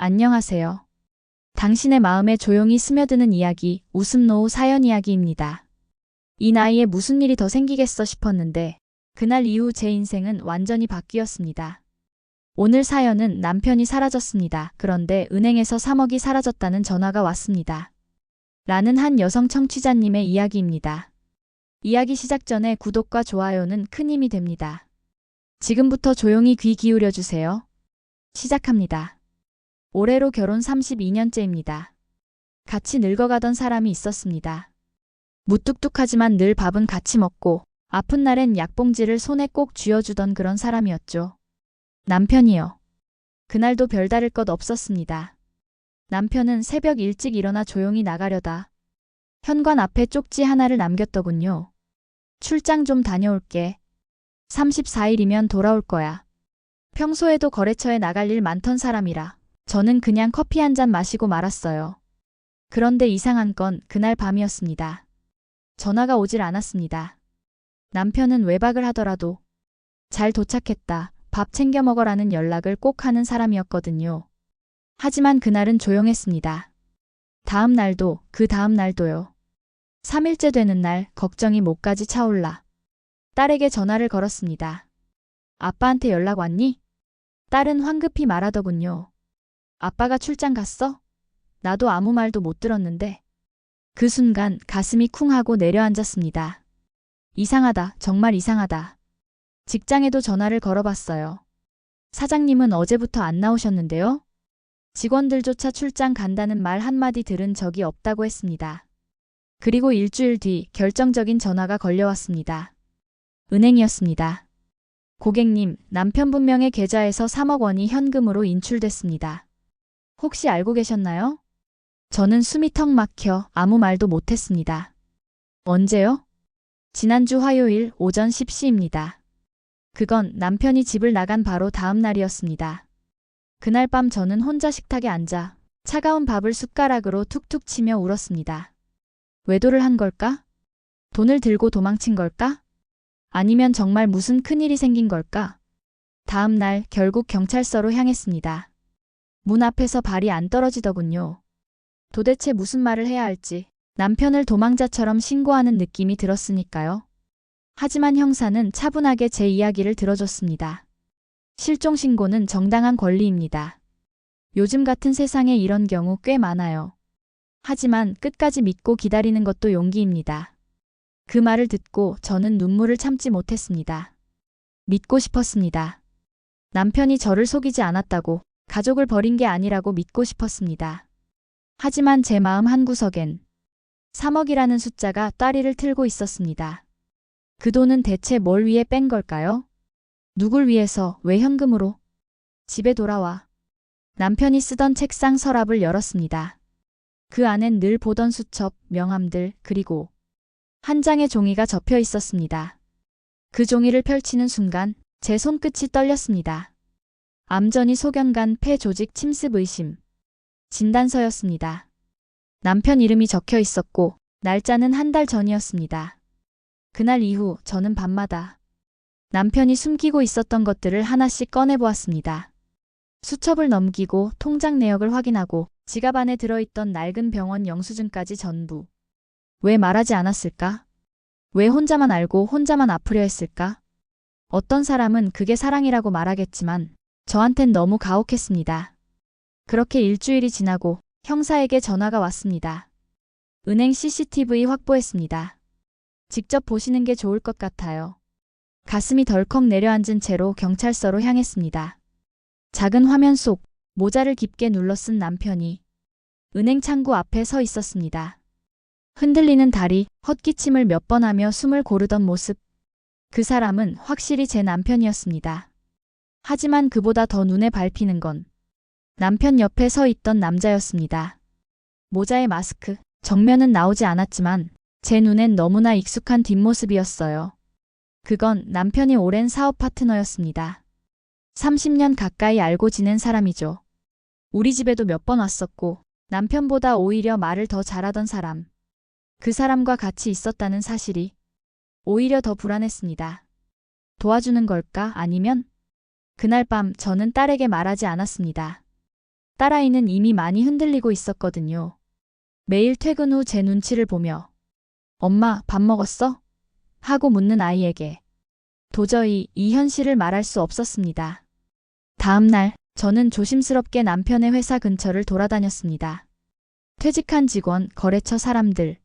안녕하세요. 당신의 마음에 조용히 스며드는 이야기, 웃음노우 사연 이야기입니다. 이 나이에 무슨 일이 더 생기겠어 싶었는데 그날 이후 제 인생은 완전히 바뀌었습니다. 오늘 사연은 남편이 사라졌습니다. 그런데 은행에서 3억이 사라졌다는 전화가 왔습니다. 라는 한 여성 청취자님의 이야기입니다. 이야기 시작 전에 구독과 좋아요는 큰 힘이 됩니다. 지금부터 조용히 귀 기울여 주세요. 시작합니다. 올해로 결혼 32년째입니다. 같이 늙어가던 사람이 있었습니다. 무뚝뚝하지만 늘 밥은 같이 먹고 아픈 날엔 약봉지를 손에 꼭 쥐어주던 그런 사람이었죠. 남편이요. 그날도 별다를 것 없었습니다. 남편은 새벽 일찍 일어나 조용히 나가려다 현관 앞에 쪽지 하나를 남겼더군요. 출장 좀 다녀올게. 34일이면 돌아올 거야. 평소에도 거래처에 나갈 일 많던 사람이라 저는 그냥 커피 한 잔 마시고 말았어요. 그런데 이상한 건 그날 밤이었습니다. 전화가 오질 않았습니다. 남편은 외박을 하더라도 잘 도착했다, 밥 챙겨 먹어라는 연락을 꼭 하는 사람이었거든요. 하지만 그날은 조용했습니다. 다음 날도 그 다음 날도요. 3일째 되는 날 걱정이 목까지 차올라 딸에게 전화를 걸었습니다. 아빠한테 연락 왔니? 딸은 황급히 말하더군요. 아빠가 출장 갔어? 나도 아무 말도 못 들었는데. 그 순간 가슴이 쿵 하고 내려앉았습니다. 이상하다, 정말 이상하다. 직장에도 전화를 걸어봤어요. 사장님은 어제부터 안 나오셨는데요? 직원들조차 출장 간다는 말 한마디 들은 적이 없다고 했습니다. 그리고 일주일 뒤 결정적인 전화가 걸려왔습니다. 은행이었습니다. 고객님, 남편분명의 계좌에서 3억 원이 현금으로 인출됐습니다. 혹시 알고 계셨나요? 저는 숨이 턱 막혀 아무 말도 못했습니다. 언제요? 지난주 화요일 오전 10시입니다. 그건 남편이 집을 나간 바로 다음 날이었습니다. 그날 밤 저는 혼자 식탁에 앉아 차가운 밥을 숟가락으로 툭툭 치며 울었습니다. 외도를 한 걸까? 돈을 들고 도망친 걸까? 아니면 정말 무슨 큰일이 생긴 걸까? 다음 날 결국 경찰서로 향했습니다. 문 앞에서 발이 안 떨어지더군요. 도대체 무슨 말을 해야 할지 남편을 도망자처럼 신고하는 느낌이 들었으니까요. 하지만 형사는 차분하게 제 이야기를 들어줬습니다. 실종 신고는 정당한 권리입니다. 요즘 같은 세상에 이런 경우 꽤 많아요. 하지만 끝까지 믿고 기다리는 것도 용기입니다. 그 말을 듣고 저는 눈물을 참지 못했습니다. 믿고 싶었습니다. 남편이 저를 속이지 않았다고, 가족을 버린 게 아니라고 믿고 싶었습니다. 하지만 제 마음 한구석엔 3억이라는 숫자가 따리를 틀고 있었습니다. 그 돈은 대체 뭘 위해 뺀 걸까요? 누굴 위해서, 왜 현금으로? 집에 돌아와 남편이 쓰던 책상 서랍을 열었습니다. 그 안엔 늘 보던 수첩, 명함들, 그리고 한 장의 종이가 접혀 있었습니다. 그 종이를 펼치는 순간 제 손끝이 떨렸습니다. 암전이 소견간 폐 조직 침습 의심. 진단서였습니다. 남편 이름이 적혀 있었고 날짜는 한 달 전이었습니다. 그날 이후 저는 밤마다 남편이 숨기고 있었던 것들을 하나씩 꺼내보았습니다. 수첩을 넘기고 통장 내역을 확인하고 지갑 안에 들어있던 낡은 병원 영수증까지 전부. 왜 말하지 않았을까? 왜 혼자만 알고 혼자만 아프려 했을까? 어떤 사람은 그게 사랑이라고 말하겠지만 저한텐 너무 가혹했습니다. 그렇게 일주일이 지나고 형사에게 전화가 왔습니다. 은행 CCTV 확보했습니다. 직접 보시는 게 좋을 것 같아요. 가슴이 덜컥 내려앉은 채로 경찰서로 향했습니다. 작은 화면 속 모자를 깊게 눌러 쓴 남편이 은행 창구 앞에 서 있었습니다. 흔들리는 다리, 헛기침을 몇 번 하며 숨을 고르던 모습. 그 사람은 확실히 제 남편이었습니다. 하지만 그보다 더 눈에 밟히는 건 남편 옆에 서 있던 남자였습니다. 모자에 마스크, 정면은 나오지 않았지만 제 눈엔 너무나 익숙한 뒷모습이었어요. 그건 남편이 오랜 사업 파트너였습니다. 30년 가까이 알고 지낸 사람이죠. 우리 집에도 몇 번 왔었고 남편보다 오히려 말을 더 잘하던 사람. 그 사람과 같이 있었다는 사실이 오히려 더 불안했습니다. 도와주는 걸까? 아니면? 그날 밤 저는 딸에게 말하지 않았습니다. 딸아이는 이미 많이 흔들리고 있었거든요. 매일 퇴근 후 제 눈치를 보며 엄마, 밥 먹었어? 하고 묻는 아이에게 도저히 이 현실을 말할 수 없었습니다. 다음 날 저는 조심스럽게 남편의 회사 근처를 돌아다녔습니다. 퇴직한 직원, 거래처 사람들,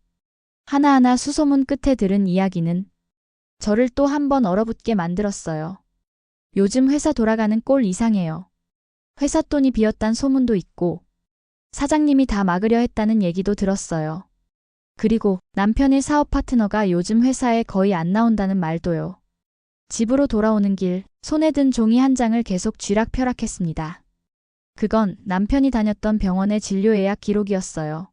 하나하나 수소문 끝에 들은 이야기는 저를 또 한 번 얼어붙게 만들었어요. 요즘 회사 돌아가는 꼴 이상해요. 회사 돈이 비었단 소문도 있고 사장님이 다 막으려 했다는 얘기도 들었어요. 그리고 남편의 사업 파트너가 요즘 회사에 거의 안 나온다는 말도요. 집으로 돌아오는 길 손에 든 종이 한 장을 계속 쥐락펴락했습니다. 그건 남편이 다녔던 병원의 진료 예약 기록이었어요.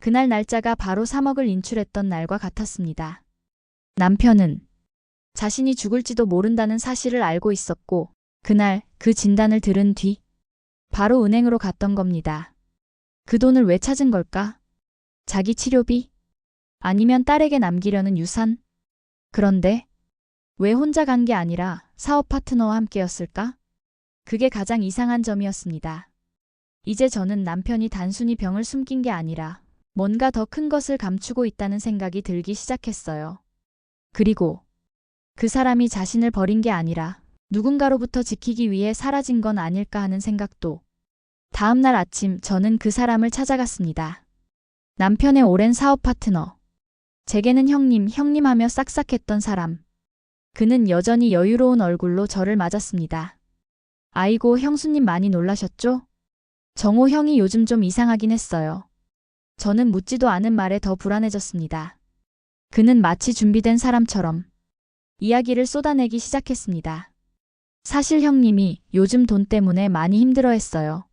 그날 날짜가 바로 3억을 인출했던 날과 같았습니다. 남편은 자신이 죽을지도 모른다는 사실을 알고 있었고 그날 그 진단을 들은 뒤 바로 은행으로 갔던 겁니다. 그 돈을 왜 찾은 걸까? 자기 치료비? 아니면 딸에게 남기려는 유산? 그런데 왜 혼자 간 게 아니라 사업 파트너와 함께였을까? 그게 가장 이상한 점이었습니다. 이제 저는 남편이 단순히 병을 숨긴 게 아니라 뭔가 더 큰 것을 감추고 있다는 생각이 들기 시작했어요. 그리고 그 사람이 자신을 버린 게 아니라 누군가로부터 지키기 위해 사라진 건 아닐까 하는 생각도. 다음 날 아침 저는 그 사람을 찾아갔습니다. 남편의 오랜 사업 파트너. 제게는 형님 하며 싹싹했던 사람. 그는 여전히 여유로운 얼굴로 저를 맞았습니다. 아이고, 형수님 많이 놀라셨죠? 정호 형이 요즘 좀 이상하긴 했어요. 저는 묻지도 않은 말에 더 불안해졌습니다. 그는 마치 준비된 사람처럼 이야기를 쏟아내기 시작했습니다. 사실 형님이 요즘 돈 때문에 많이 힘들어했어요.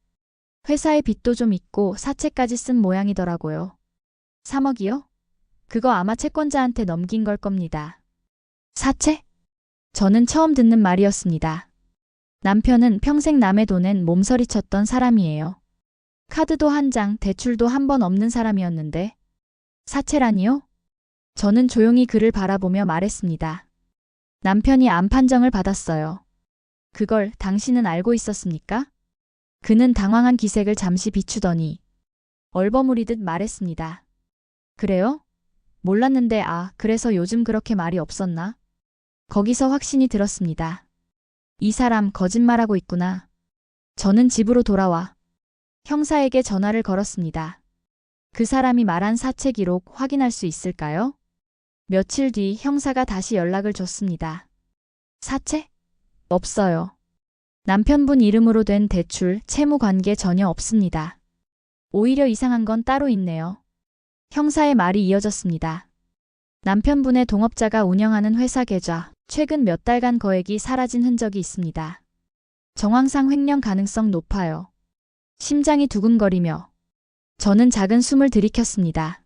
회사에 빚도 좀 있고 사채까지 쓴 모양이더라고요. 3억이요? 그거 아마 채권자한테 넘긴 걸 겁니다. 사채? 저는 처음 듣는 말이었습니다. 남편은 평생 남의 돈엔 몸서리쳤던 사람이에요. 카드도 한 장, 대출도 한 번 없는 사람이었는데 사채라니요? 저는 조용히 그를 바라보며 말했습니다. 남편이 암 판정을 받았어요. 그걸 당신은 알고 있었습니까? 그는 당황한 기색을 잠시 비추더니 얼버무리듯 말했습니다. 그래요? 몰랐는데 그래서 요즘 그렇게 말이 없었나? 거기서 확신이 들었습니다. 이 사람 거짓말하고 있구나. 저는 집으로 돌아와 형사에게 전화를 걸었습니다. 그 사람이 말한 사채 기록 확인할 수 있을까요? 며칠 뒤 형사가 다시 연락을 줬습니다. 사채? 없어요. 남편분 이름으로 된 대출, 채무 관계 전혀 없습니다. 오히려 이상한 건 따로 있네요. 형사의 말이 이어졌습니다. 남편분의 동업자가 운영하는 회사 계좌, 최근 몇 달간 거액이 사라진 흔적이 있습니다. 정황상 횡령 가능성 높아요. 심장이 두근거리며 저는 작은 숨을 들이켰습니다.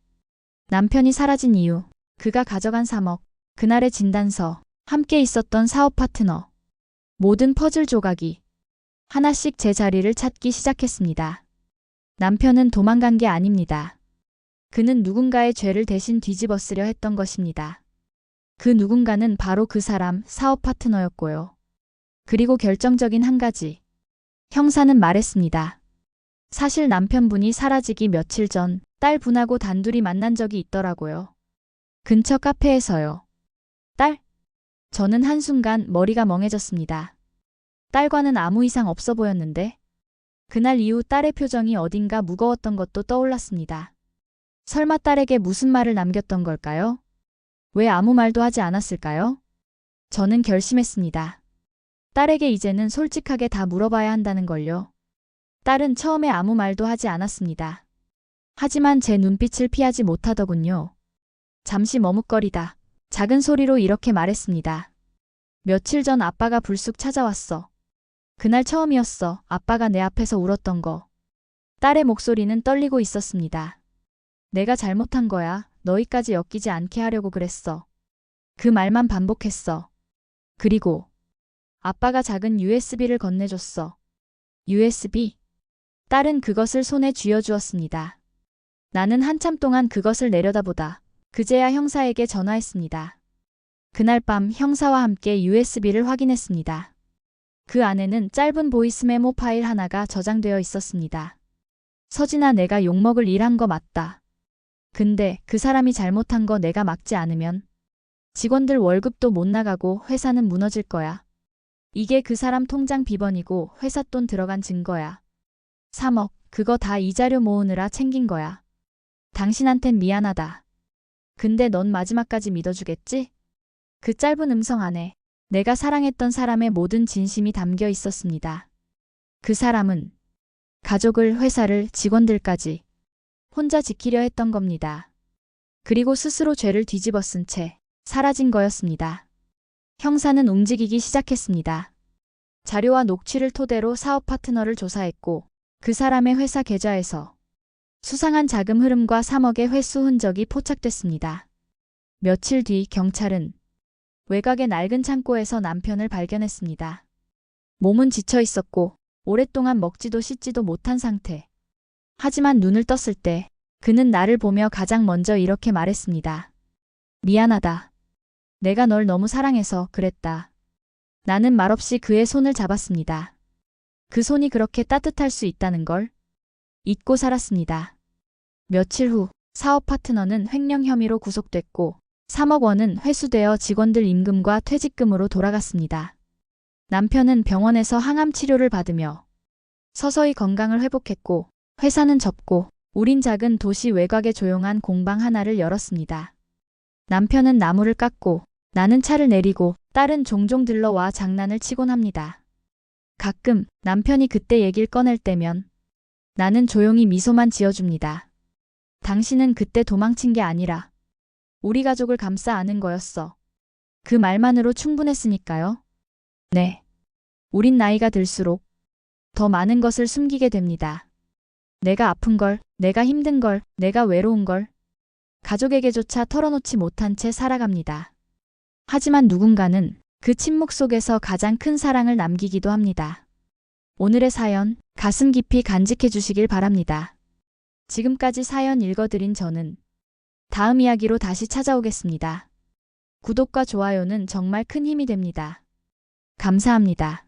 남편이 사라진 이유, 그가 가져간 3억, 그날의 진단서, 함께 있었던 사업 파트너. 모든 퍼즐 조각이 하나씩 제 자리를 찾기 시작했습니다. 남편은 도망간 게 아닙니다. 그는 누군가의 죄를 대신 뒤집어쓰려 했던 것입니다. 그 누군가는 바로 그 사람, 사업 파트너였고요. 그리고 결정적인 한 가지. 형사는 말했습니다. 사실 남편분이 사라지기 며칠 전 딸 분하고 단둘이 만난 적이 있더라고요. 근처 카페에서요. 딸? 저는 한순간 머리가 멍해졌습니다. 딸과는 아무 이상 없어 보였는데 그날 이후 딸의 표정이 어딘가 무거웠던 것도 떠올랐습니다. 설마 딸에게 무슨 말을 남겼던 걸까요? 왜 아무 말도 하지 않았을까요? 저는 결심했습니다. 딸에게 이제는 솔직하게 다 물어봐야 한다는 걸요. 딸은 처음에 아무 말도 하지 않았습니다. 하지만 제 눈빛을 피하지 못하더군요. 잠시 머뭇거리다 작은 소리로 이렇게 말했습니다. 며칠 전 아빠가 불쑥 찾아왔어. 그날 처음이었어. 아빠가 내 앞에서 울었던 거. 딸의 목소리는 떨리고 있었습니다. 내가 잘못한 거야. 너희까지 엮이지 않게 하려고 그랬어. 그 말만 반복했어. 그리고 아빠가 작은 USB를 건네줬어. USB? 딸은 그것을 손에 쥐어주었습니다. 나는 한참 동안 그것을 내려다보다 그제야 형사에게 전화했습니다. 그날 밤 형사와 함께 USB를 확인했습니다. 그 안에는 짧은 보이스 메모 파일 하나가 저장되어 있었습니다. 서진아, 내가 욕먹을 일 한 거 맞다. 근데 그 사람이 잘못한 거 내가 막지 않으면 직원들 월급도 못 나가고 회사는 무너질 거야. 이게 그 사람 통장 비번이고 회사 돈 들어간 증거야. 3억, 그거 다 이자료 모으느라 챙긴 거야. 당신한텐 미안하다. 근데 넌 마지막까지 믿어주겠지? 그 짧은 음성 안에 내가 사랑했던 사람의 모든 진심이 담겨 있었습니다. 그 사람은 가족을, 회사를, 직원들까지 혼자 지키려 했던 겁니다. 그리고 스스로 죄를 뒤집어 쓴 채 사라진 거였습니다. 형사는 움직이기 시작했습니다. 자료와 녹취를 토대로 사업 파트너를 조사했고 그 사람의 회사 계좌에서 수상한 자금 흐름과 3억의 회수 흔적이 포착됐습니다. 며칠 뒤 경찰은 외곽의 낡은 창고에서 남편을 발견했습니다. 몸은 지쳐 있었고 오랫동안 먹지도 씻지도 못한 상태. 하지만 눈을 떴을 때 그는 나를 보며 가장 먼저 이렇게 말했습니다. 미안하다. 내가 널 너무 사랑해서 그랬다. 나는 말없이 그의 손을 잡았습니다. 그 손이 그렇게 따뜻할 수 있다는 걸 잊고 살았습니다. 며칠 후 사업 파트너는 횡령 혐의로 구속됐고 3억 원은 회수되어 직원들 임금과 퇴직금으로 돌아갔습니다. 남편은 병원에서 항암 치료를 받으며 서서히 건강을 회복했고 회사는 접고 우린 작은 도시 외곽의 조용한 공방 하나를 열었습니다. 남편은 나무를 깎고 나는 차를 내리고 딸은 종종 들러와 장난을 치곤 합니다. 가끔 남편이 그때 얘기를 꺼낼 때면 나는 조용히 미소만 지어줍니다. 당신은 그때 도망친 게 아니라 우리 가족을 감싸 안은 거였어. 그 말만으로 충분했으니까요. 네. 우린 나이가 들수록 더 많은 것을 숨기게 됩니다. 내가 아픈 걸, 내가 힘든 걸, 내가 외로운 걸 가족에게조차 털어놓지 못한 채 살아갑니다. 하지만 누군가는 그 침묵 속에서 가장 큰 사랑을 남기기도 합니다. 오늘의 사연, 가슴 깊이 간직해 주시길 바랍니다. 지금까지 사연 읽어드린 저는 다음 이야기로 다시 찾아오겠습니다. 구독과 좋아요는 정말 큰 힘이 됩니다. 감사합니다.